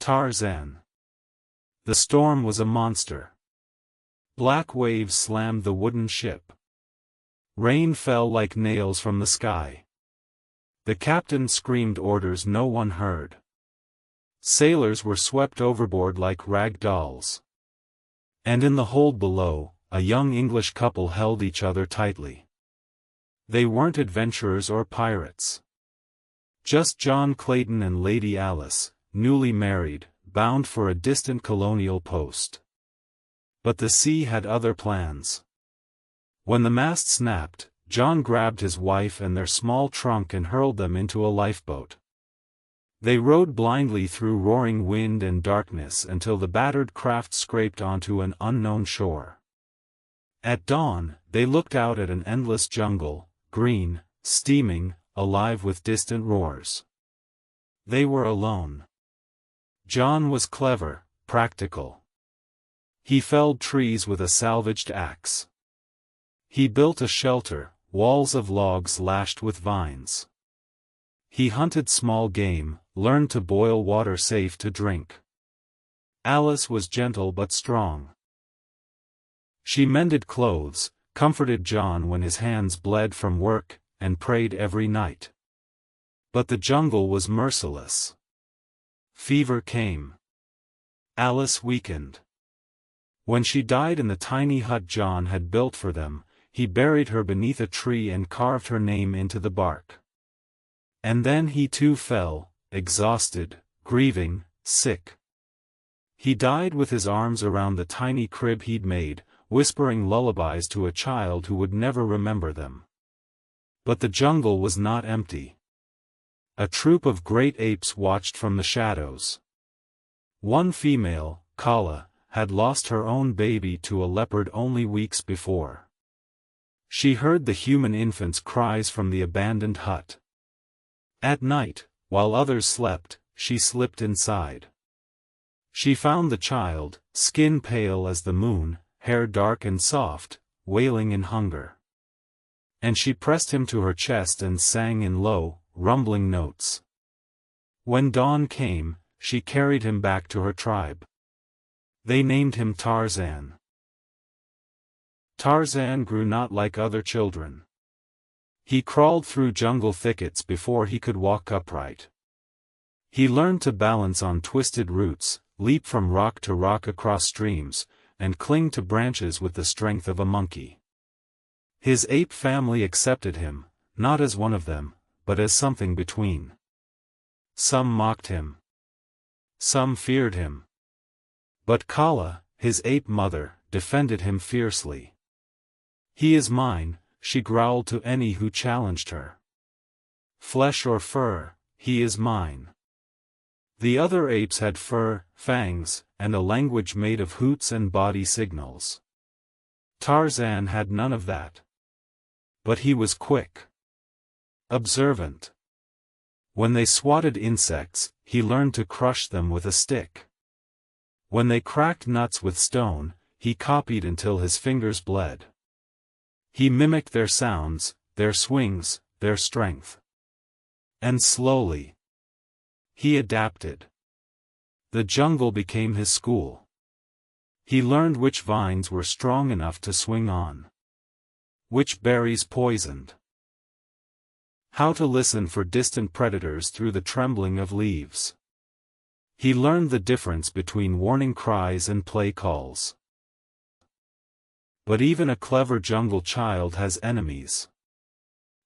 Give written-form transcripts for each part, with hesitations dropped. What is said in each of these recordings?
Tarzan. The storm was a monster. Black waves slammed the wooden ship. Rain fell like nails from the sky. The captain screamed orders no one heard. Sailors were swept overboard like rag dolls. And in the hold below, a young English couple held each other tightly. They weren't adventurers or pirates. Just John Clayton and Lady Alice, newly married, bound for a distant colonial post. But the sea had other plans. When the mast snapped, John grabbed his wife and their small trunk and hurled them into a lifeboat. They rowed blindly through roaring wind and darkness until the battered craft scraped onto an unknown shore. At dawn, they looked out at an endless jungle, green, steaming, alive with distant roars. They were alone. John was clever, practical. He felled trees with a salvaged axe. He built a shelter, walls of logs lashed with vines. He hunted small game, learned to boil water safe to drink. Alice was gentle but strong. She mended clothes, comforted John when his hands bled from work, and prayed every night. But the jungle was merciless. Fever came. Alice weakened. When she died in the tiny hut John had built for them, he buried her beneath a tree and carved her name into the bark. And then he too fell, exhausted, grieving, sick. He died with his arms around the tiny crib he'd made, whispering lullabies to a child who would never remember them. But the jungle was not empty. A troop of great apes watched from the shadows. One female, Kala, had lost her own baby to a leopard only weeks before. She heard the human infant's cries from the abandoned hut. At night, while others slept, she slipped inside. She found the child, skin pale as the moon, hair dark and soft, wailing in hunger. And she pressed him to her chest and sang in low, rumbling notes. When dawn came, she carried him back to her tribe. They named him Tarzan. Tarzan grew not like other children. He crawled through jungle thickets before he could walk upright. He learned to balance on twisted roots, leap from rock to rock across streams, and cling to branches with the strength of a monkey. His ape family accepted him, not as one of them, but as something between. Some mocked him. Some feared him. But Kala, his ape mother, defended him fiercely. "He is mine," she growled to any who challenged her. "Flesh or fur, he is mine." The other apes had fur, fangs, and a language made of hoots and body signals. Tarzan had none of that. But he was quick. Observant. When they swatted insects, he learned to crush them with a stick. When they cracked nuts with stone, he copied until his fingers bled. He mimicked their sounds, their swings, their strength. And slowly, he adapted. The jungle became his school. He learned which vines were strong enough to swing on. Which berries poisoned. How to listen for distant predators through the trembling of leaves. He learned the difference between warning cries and play calls. But even a clever jungle child has enemies.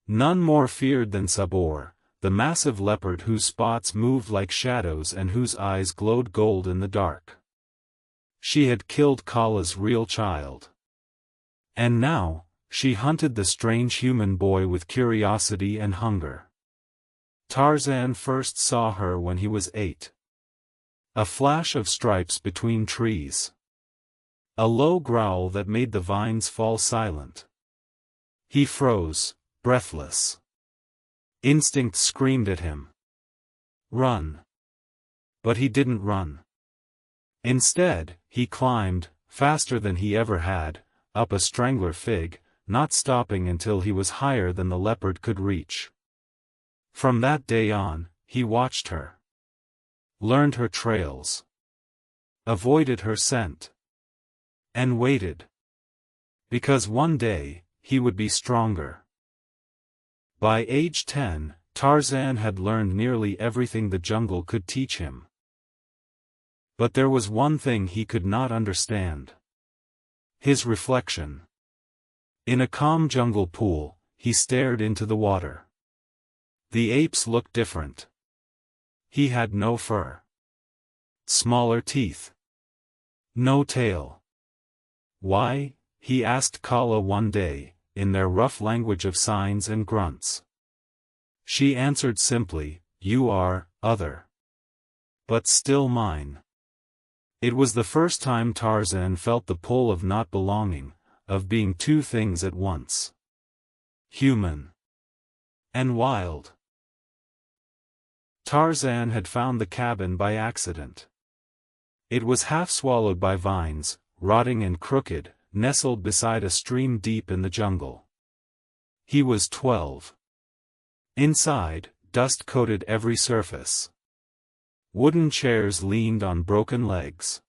None more feared than Sabor, the massive leopard whose spots moved like shadows and whose eyes glowed gold in the dark. She had killed Kala's real child. And now, she hunted the strange human boy with curiosity and hunger. Tarzan first saw her when he was 8. A flash of stripes between trees. A low growl that made the vines fall silent. He froze, breathless. Instinct screamed at him. Run. But he didn't run. Instead, he climbed, faster than he ever had, up a strangler fig, not stopping until he was higher than the leopard could reach. From that day on, he watched her. learned her trails, avoided her scent, and waited. Because one day, he would be stronger. By age 10, Tarzan had learned nearly everything the jungle could teach him. But there was one thing he could not understand. His reflection. In a calm jungle pool, he stared into the water. The apes looked different. He had no fur. Smaller teeth. No tail. Why? He asked Kala one day, in their rough language of signs and grunts. She answered simply, "You are, other. But still mine." It was the first time Tarzan felt the pull of not belonging, of being two things at once. Human. And wild. Tarzan had found the cabin by accident. It was half swallowed by vines, rotting and crooked, nestled beside a stream deep in the jungle. He was 12. Inside, dust coated every surface. Wooden chairs leaned on broken legs.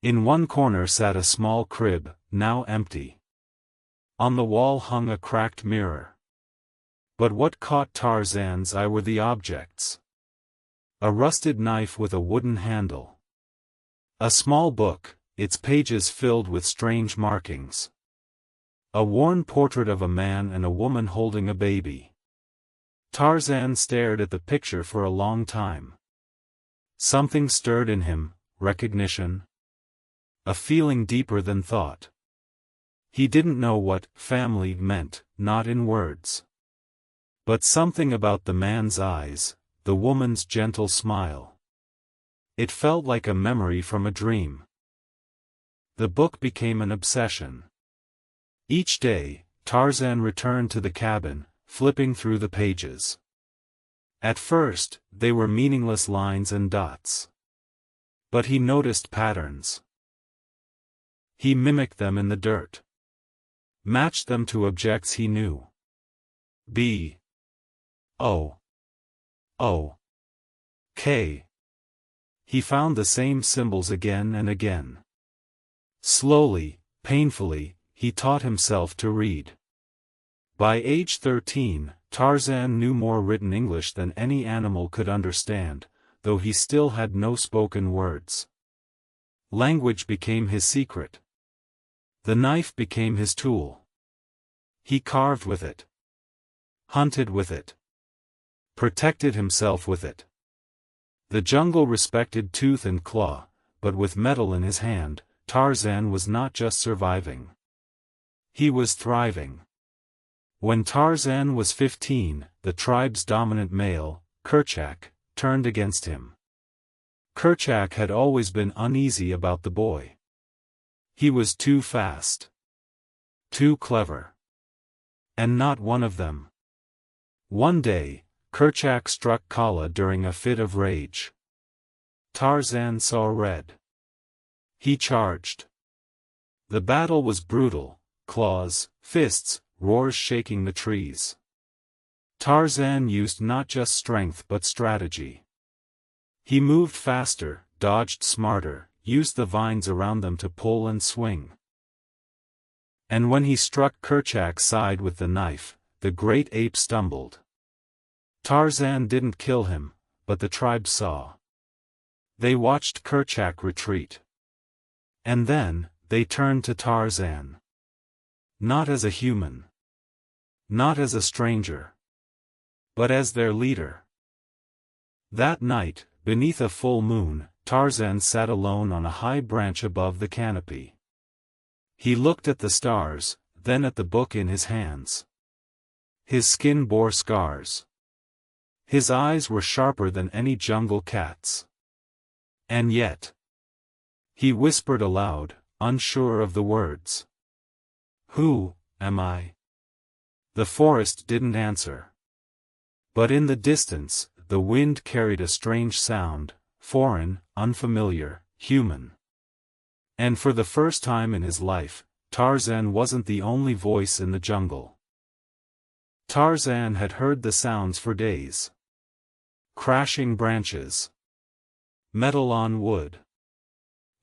In one corner sat a small crib, now empty. On the wall hung a cracked mirror. But what caught Tarzan's eye were the objects. A rusted knife with a wooden handle. A small book, its pages filled with strange markings. A worn portrait of a man and a woman holding a baby. Tarzan stared at the picture for a long time. Something stirred in him, recognition. A feeling deeper than thought. He didn't know what family meant, not in words. But something about the man's eyes, the woman's gentle smile. It felt like a memory from a dream. The book became an obsession. Each day, Tarzan returned to the cabin, flipping through the pages. At first, they were meaningless lines and dots. But he noticed patterns. He mimicked them in the dirt. Matched them to objects he knew. B. O. O. K. He found the same symbols again and again. Slowly, painfully, he taught himself to read. By age 13, Tarzan knew more written English than any animal could understand, though he still had no spoken words. Language became his secret. The knife became his tool. He carved with it. Hunted with it. Protected himself with it. The jungle respected tooth and claw, but with metal in his hand, Tarzan was not just surviving. He was thriving. When Tarzan was 15, the tribe's dominant male, Kerchak, turned against him. Kerchak had always been uneasy about the boy. He was too fast. Too clever. And not one of them. One day, Kerchak struck Kala during a fit of rage. Tarzan saw red. He charged. The battle was brutal, claws, fists, roars shaking the trees. Tarzan used not just strength but strategy. He moved faster, dodged smarter, used the vines around them to pull and swing. And when he struck Kerchak's side with the knife, the great ape stumbled. Tarzan didn't kill him, but the tribe saw. They watched Kerchak retreat. And then, they turned to Tarzan. Not as a human. Not as a stranger. But as their leader. That night, beneath a full moon, Tarzan sat alone on a high branch above the canopy. He looked at the stars, then at the book in his hands. His skin bore scars. His eyes were sharper than any jungle cat's. And yet, he whispered aloud, unsure of the words. "Who am I?" The forest didn't answer. But in the distance, the wind carried a strange sound, foreign, unfamiliar, human. And for the first time in his life, Tarzan wasn't the only voice in the jungle. Tarzan had heard the sounds for days. Crashing branches. Metal on wood.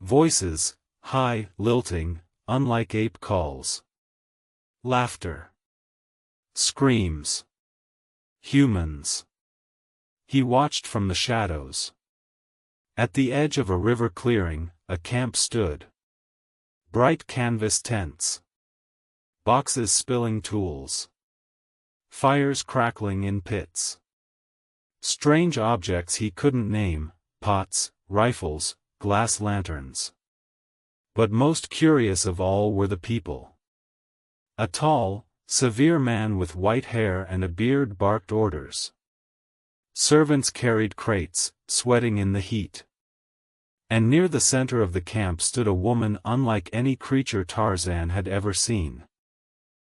Voices, high, lilting, unlike ape calls. Laughter. Screams. Humans. He watched from the shadows. At the edge of a river clearing, a camp stood. Bright canvas tents. Boxes spilling tools. Fires crackling in pits. Strange objects he couldn't name, pots, rifles, glass lanterns. But most curious of all were the people. A tall, severe man with white hair and a beard barked orders. Servants carried crates, sweating in the heat. And near the center of the camp stood a woman unlike any creature Tarzan had ever seen.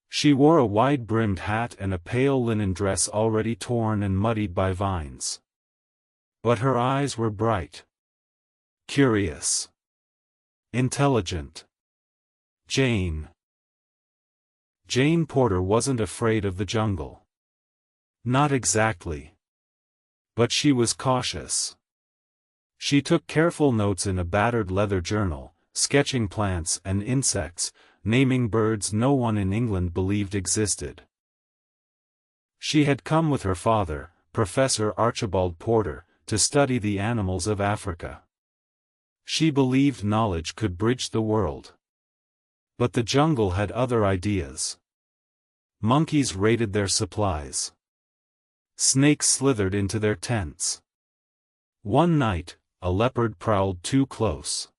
She wore a wide-brimmed hat and a pale linen dress already torn and muddied by vines. But her eyes were bright. Curious. Intelligent. Jane. Jane Porter wasn't afraid of the jungle. Not exactly. But she was cautious. She took careful notes in a battered leather journal, sketching plants and insects, naming birds no one in England believed existed. She had come with her father, Professor Archibald Porter, to study the animals of Africa. She believed knowledge could bridge the world. But the jungle had other ideas. Monkeys raided their supplies. Snakes slithered into their tents. One night, a leopard prowled too close.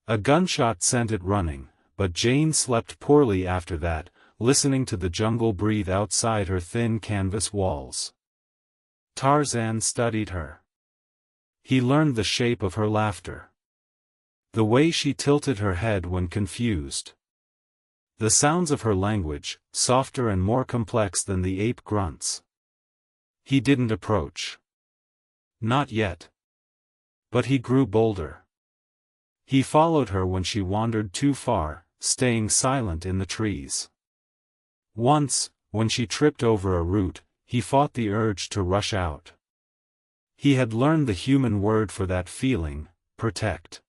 A gunshot sent it running, but Jane slept poorly after that, listening to the jungle breathe outside her thin canvas walls. Tarzan studied her. He learned the shape of her laughter. The way she tilted her head when confused. The sounds of her language, softer and more complex than the ape grunts. He didn't approach. Not yet. But he grew bolder. He followed her when she wandered too far, staying silent in the trees. Once, when she tripped over a root, he fought the urge to rush out. He had learned the human word for that feeling, protect.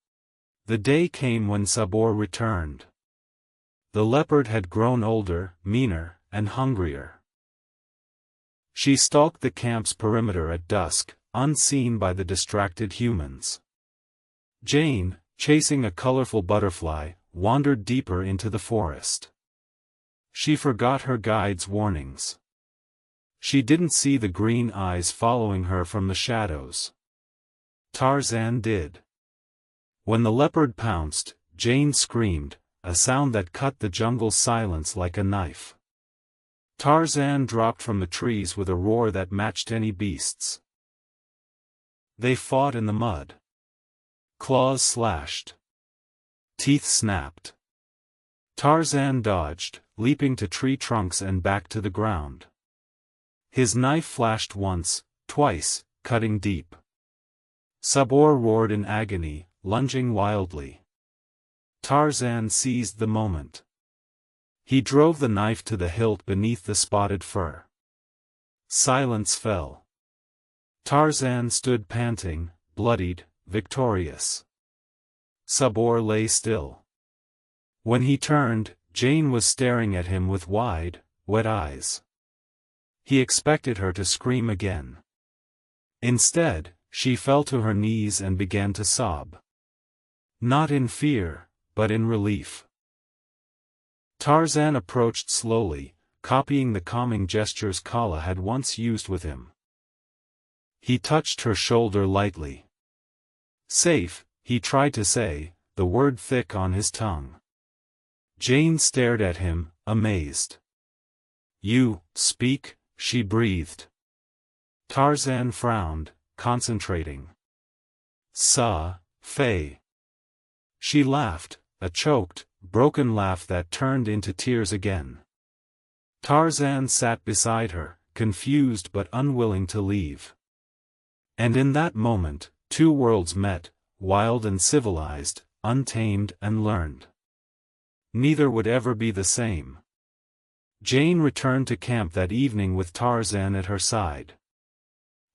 The day came when Sabor returned. The leopard had grown older, meaner, and hungrier. She stalked the camp's perimeter at dusk, unseen by the distracted humans. Jane, chasing a colorful butterfly, wandered deeper into the forest. She forgot her guide's warnings. She didn't see the green eyes following her from the shadows. Tarzan did. When the leopard pounced, Jane screamed, a sound that cut the jungle's silence like a knife. Tarzan dropped from the trees with a roar that matched any beast's. They fought in the mud. Claws slashed. Teeth snapped. Tarzan dodged, leaping to tree trunks and back to the ground. His knife flashed once, twice, cutting deep. Sabor roared in agony, lunging wildly. Tarzan seized the moment. He drove the knife to the hilt beneath the spotted fur. Silence fell. Tarzan stood panting, bloodied, victorious. Sabor lay still. When he turned, Jane was staring at him with wide, wet eyes. He expected her to scream again. Instead, she fell to her knees and began to sob. Not in fear, but in relief. Tarzan approached slowly, copying the calming gestures Kala had once used with him. He touched her shoulder lightly. Safe, he tried to say, the word thick on his tongue. Jane stared at him, amazed. You speak, she breathed. Tarzan frowned, concentrating. Faye. She laughed, a choked, broken laugh that turned into tears again. Tarzan sat beside her, confused but unwilling to leave. And in that moment, two worlds met, wild and civilized, untamed and learned. Neither would ever be the same. Jane returned to camp that evening with Tarzan at her side.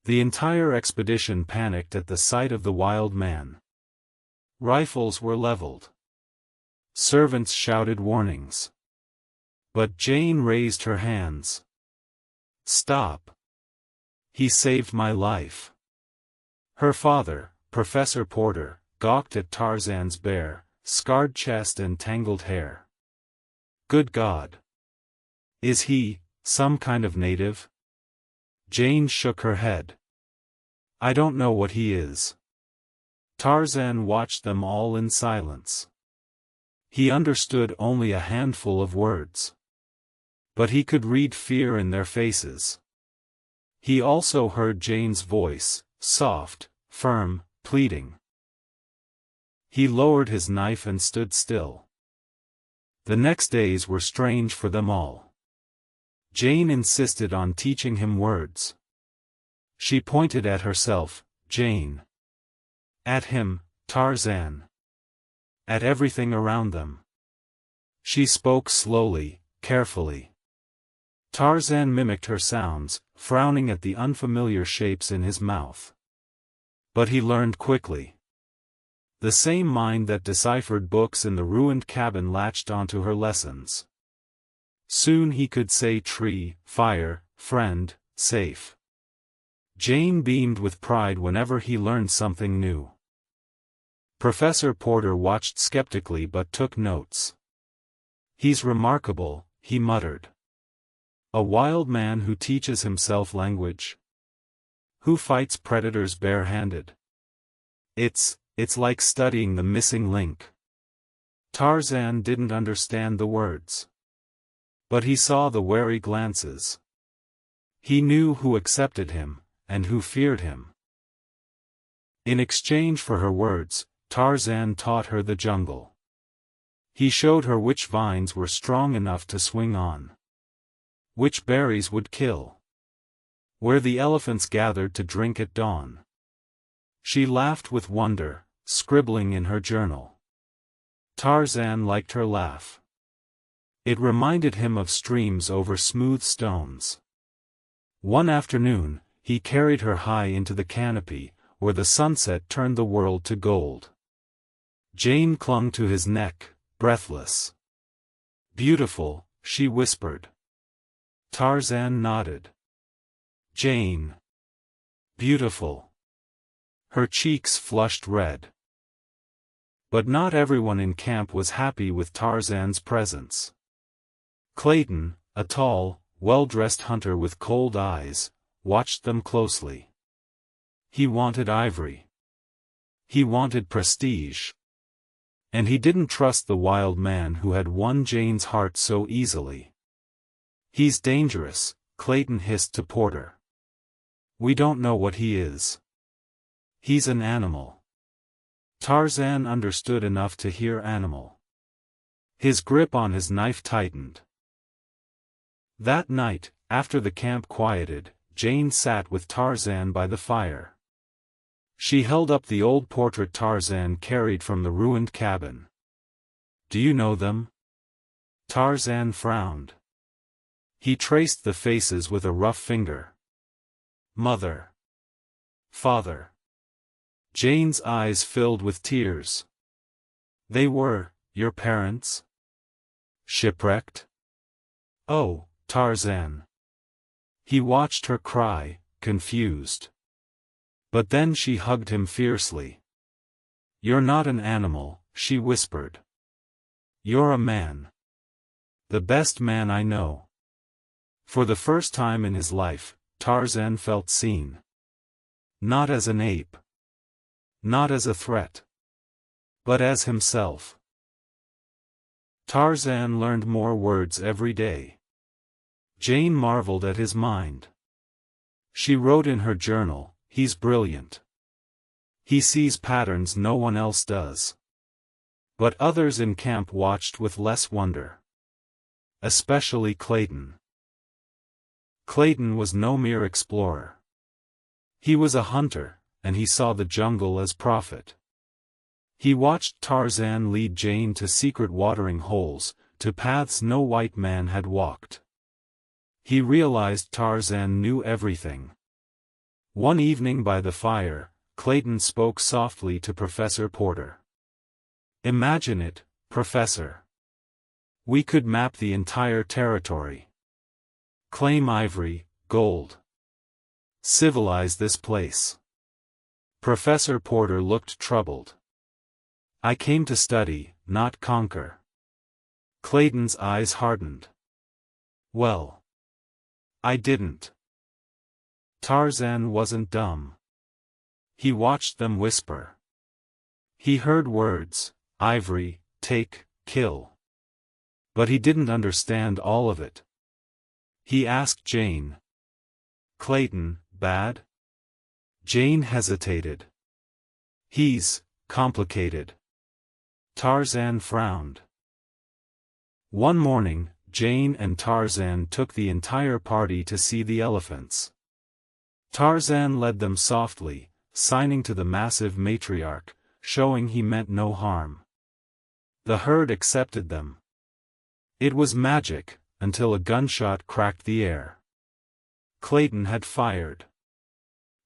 The entire expedition panicked at the sight of the wild man. Rifles were leveled. Servants shouted warnings. But Jane raised her hands. "Stop. He saved my life." Her father, Professor Porter, gawked at Tarzan's bare, scarred chest and tangled hair. "Good God! Is he some kind of native?" Jane shook her head. "I don't know what he is." Tarzan watched them all in silence. He understood only a handful of words. But he could read fear in their faces. He also heard Jane's voice, soft, firm, pleading. He lowered his knife and stood still. The next days were strange for them all. Jane insisted on teaching him words. She pointed at herself, Jane. At him, Tarzan. At everything around them. She spoke slowly, carefully. Tarzan mimicked her sounds, frowning at the unfamiliar shapes in his mouth. But he learned quickly. The same mind that deciphered books in the ruined cabin latched onto her lessons. Soon he could say tree, fire, friend, safe. Jane beamed with pride whenever he learned something new. Professor Porter watched skeptically but took notes. "He's remarkable," he muttered. "A wild man who teaches himself language. Who fights predators barehanded. It's like studying the missing link." Tarzan didn't understand the words. But he saw the wary glances. He knew who accepted him, and who feared him. In exchange for her words, Tarzan taught her the jungle. He showed her which vines were strong enough to swing on. Which berries would kill. Where the elephants gathered to drink at dawn. She laughed with wonder, scribbling in her journal. Tarzan liked her laugh. It reminded him of streams over smooth stones. One afternoon, he carried her high into the canopy, where the sunset turned the world to gold. Jane clung to his neck, breathless. "Beautiful," she whispered. Tarzan nodded. "Jane. Beautiful." Her cheeks flushed red. But not everyone in camp was happy with Tarzan's presence. Clayton, a tall, well-dressed hunter with cold eyes, watched them closely. He wanted ivory. He wanted prestige. And he didn't trust the wild man who had won Jane's heart so easily. "He's dangerous," Clayton hissed to Porter. "We don't know what he is. He's an animal." Tarzan understood enough to hear animal. His grip on his knife tightened. That night, after the camp quieted, Jane sat with Tarzan by the fire. She held up the old portrait Tarzan carried from the ruined cabin. "Do you know them?" Tarzan frowned. He traced the faces with a rough finger. "Mother. Father." Jane's eyes filled with tears. "They were, your parents? Shipwrecked?" "Oh, Tarzan." He watched her cry, confused. But then she hugged him fiercely. "You're not an animal," she whispered. "You're a man. The best man I know." For the first time in his life, Tarzan felt seen. Not as an ape. Not as a threat. But as himself. Tarzan learned more words every day. Jane marveled at his mind. She wrote in her journal, "He's brilliant. He sees patterns no one else does." But others in camp watched with less wonder. Especially Clayton. Clayton was no mere explorer. He was a hunter, and he saw the jungle as prophet. He watched Tarzan lead Jane to secret watering holes, to paths no white man had walked. He realized Tarzan knew everything. One evening by the fire, Clayton spoke softly to Professor Porter. "Imagine it, Professor. We could map the entire territory. Claim ivory, gold. Civilize this place." Professor Porter looked troubled. "I came to study, not conquer." Clayton's eyes hardened. "Well, I didn't." Tarzan wasn't dumb. He watched them whisper. He heard words: ivory, take, kill. But he didn't understand all of it. He asked Jane. "Clayton, bad?" Jane hesitated. "He's complicated." Tarzan frowned. One morning, Jane and Tarzan took the entire party to see the elephants. Tarzan led them softly, signing to the massive matriarch, showing he meant no harm. The herd accepted them. It was magic, until a gunshot cracked the air. Clayton had fired.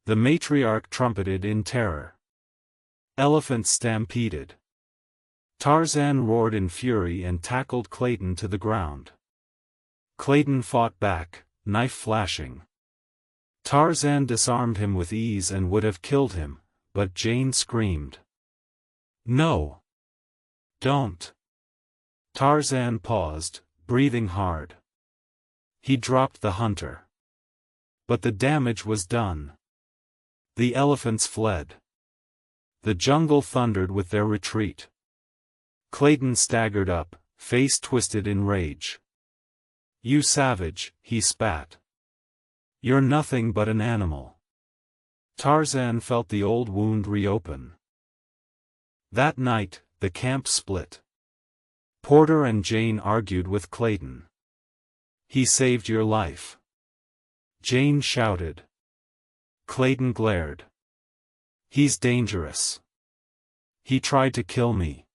The matriarch trumpeted in terror. Elephants stampeded. Tarzan roared in fury and tackled Clayton to the ground. Clayton fought back, knife flashing. Tarzan disarmed him with ease and would have killed him, but Jane screamed. "No! Don't!" Tarzan paused, breathing hard. He dropped the hunter. But the damage was done. The elephants fled. The jungle thundered with their retreat. Clayton staggered up, face twisted in rage. "You savage," he spat. "You're nothing but an animal." Tarzan felt the old wound reopen. That night, the camp split. Porter and Jane argued with Clayton. "He saved your life." Jane shouted. Clayton glared. "He's dangerous. He tried to kill me."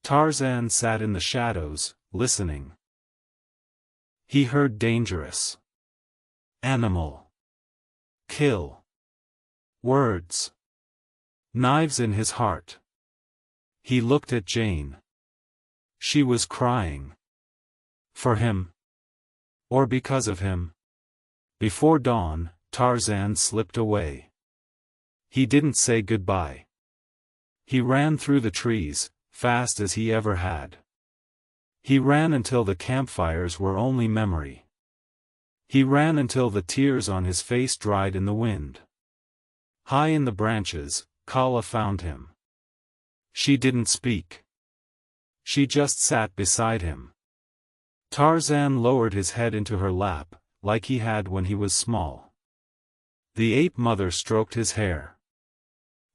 Tarzan sat in the shadows, listening. He heard dangerous. Animal. Kill. Words. Knives in his heart. He looked at Jane. She was crying. For him? Or because of him? Before dawn, Tarzan slipped away. He didn't say goodbye. He ran through the trees, fast as he ever had. He ran until the campfires were only memory. He ran until the tears on his face dried in the wind. High in the branches, Kala found him. She didn't speak. She just sat beside him. Tarzan lowered his head into her lap, like he had when he was small. The ape mother stroked his hair.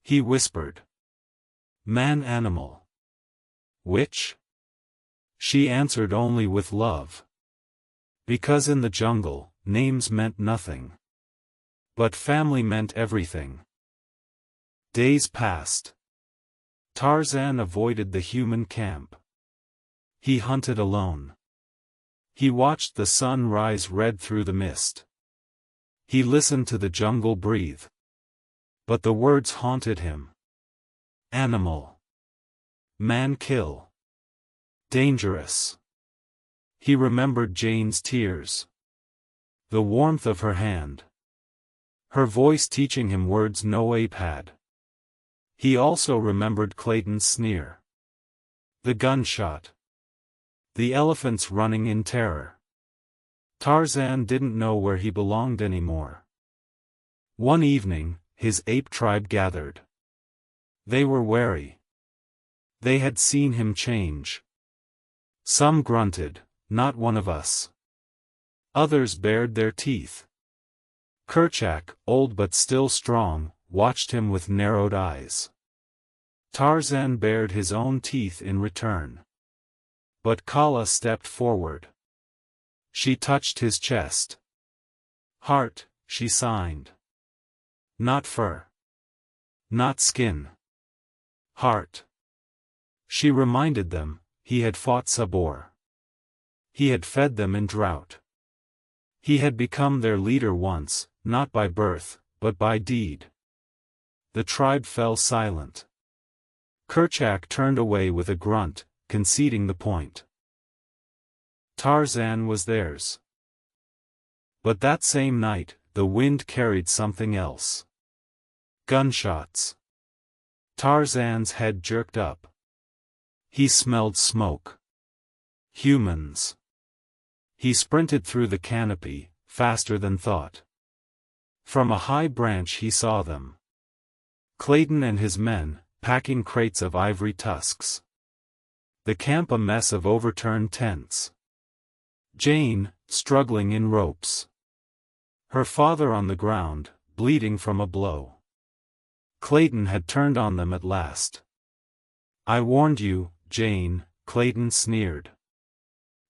He whispered. "Man-animal. Which?" She answered only with love. Because in the jungle, names meant nothing. But family meant everything. Days passed. Tarzan avoided the human camp. He hunted alone. He watched the sun rise red through the mist. He listened to the jungle breathe. But the words haunted him. Animal. Man-kill. Dangerous. He remembered Jane's tears. The warmth of her hand. Her voice teaching him words no ape had. He also remembered Clayton's sneer. The gunshot. The elephants running in terror. Tarzan didn't know where he belonged anymore. One evening, his ape tribe gathered. They were wary. They had seen him change. Some grunted, "Not one of us." Others bared their teeth. Kerchak, old but still strong, watched him with narrowed eyes. Tarzan bared his own teeth in return. But Kala stepped forward. She touched his chest. "Heart," she signed. "Not fur. Not skin. Heart." She reminded them, he had fought Sabor. He had fed them in drought. He had become their leader once, not by birth, but by deed. The tribe fell silent. Kerchak turned away with a grunt, conceding the point. Tarzan was theirs. But that same night, the wind carried something else. Gunshots. Tarzan's head jerked up. He smelled smoke. Humans. He sprinted through the canopy, faster than thought. From a high branch he saw them. Clayton and his men, packing crates of ivory tusks. The camp a mess of overturned tents. Jane, struggling in ropes. Her father on the ground, bleeding from a blow. Clayton had turned on them at last. "I warned you, Jane," Clayton sneered.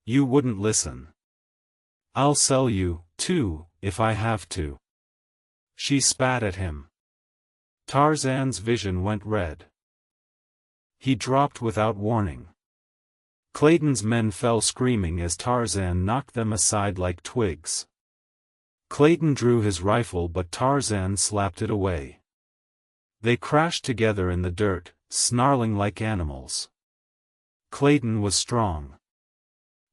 "You wouldn't listen. I'll sell you, too, if I have to." She spat at him. Tarzan's vision went red. He dropped without warning. Clayton's men fell screaming as Tarzan knocked them aside like twigs. Clayton drew his rifle but Tarzan slapped it away. They crashed together in the dirt, snarling like animals. Clayton was strong.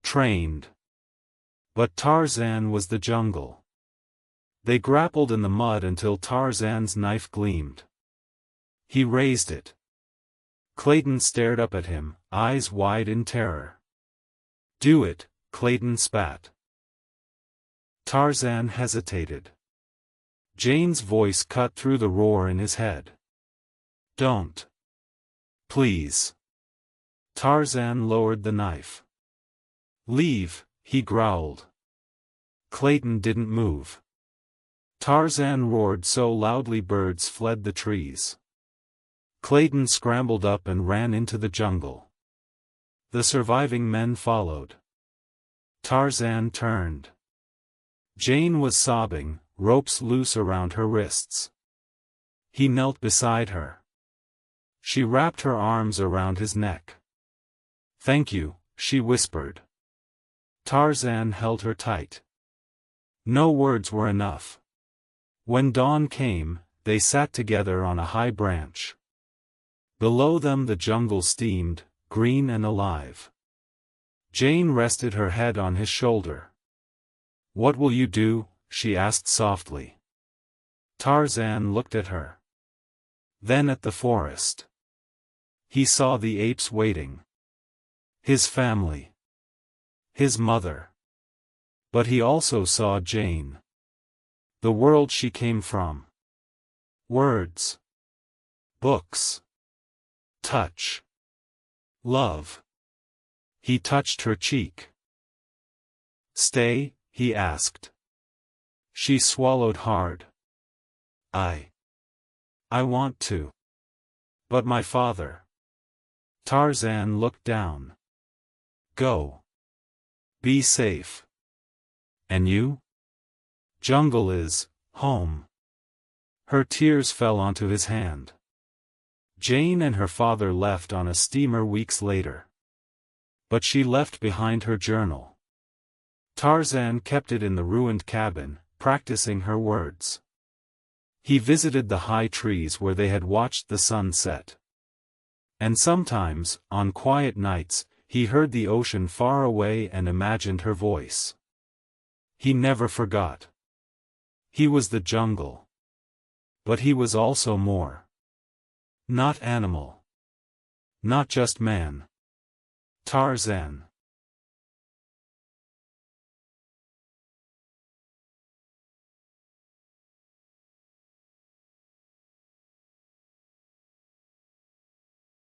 Trained. But Tarzan was the jungle. They grappled in the mud until Tarzan's knife gleamed. He raised it. Clayton stared up at him, eyes wide in terror. "Do it," Clayton spat. Tarzan hesitated. Jane's voice cut through the roar in his head. "Don't. Please." Tarzan lowered the knife. "Leave," he growled. Clayton didn't move. Tarzan roared so loudly birds fled the trees. Clayton scrambled up and ran into the jungle. The surviving men followed. Tarzan turned. Jane was sobbing, ropes loose around her wrists. He knelt beside her. She wrapped her arms around his neck. "Thank you," she whispered. Tarzan held her tight. No words were enough. When dawn came, they sat together on a high branch. Below them the jungle steamed, green and alive. Jane rested her head on his shoulder. "What will you do?" she asked softly. Tarzan looked at her. Then at the forest. He saw the apes waiting. His family. His mother. But he also saw Jane. The world she came from. Words. Books. Touch. Love. He touched her cheek. "Stay?" he asked. She swallowed hard. I want to. But my father." Tarzan looked down. "Go. Be safe. And you? Jungle is home." Her tears fell onto his hand. Jane and her father left on a steamer weeks later. But she left behind her journal. Tarzan kept it in the ruined cabin, practicing her words. He visited the high trees where they had watched the sun set. And sometimes, on quiet nights, he heard the ocean far away and imagined her voice. He never forgot. He was the jungle. But he was also more. Not animal. Not just man. Tarzan.